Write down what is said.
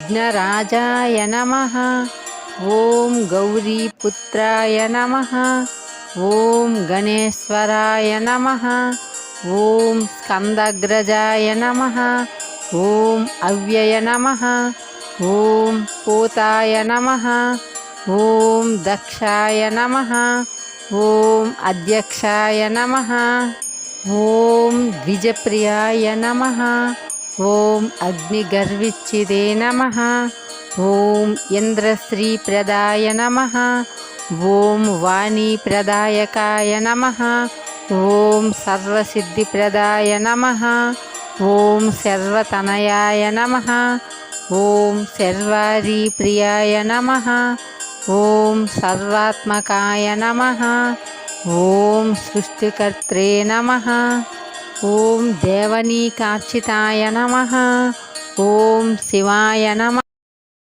విఘ్నరాజాయ నమః. ఓం గౌరీపుత్రాయ నమః. ఓం గణేశ్వరాయ నమః. ఓం స్కందగ్రజాయ నమః. ఓం అవ్యయ నమః. ఓం పూతాయ నమః. ఓం దక్షాయ నమః. ఓం అధ్యక్షాయ నమః. ఓం ద్విజప్రియాయ నమః. ఓం అగ్నిగర్విచ్చిదే నమః. ఓం ఇంద్రశ్రీప్రదాయ నమః. ఓం వాణీప్రదాయకాయ నమః. ఓం సర్వసిద్ధిప్రదాయ నమః. ఓం సర్వతనయాయ నమః. ఓం సర్వారీప్రియాయ నమః. ఓం సర్వాత్మకాయ నమః. ఓం సృష్టికర్త్రే నమః. ఓం దేవనీకార్చితాయ నమః. ఓం శివాయ నమః.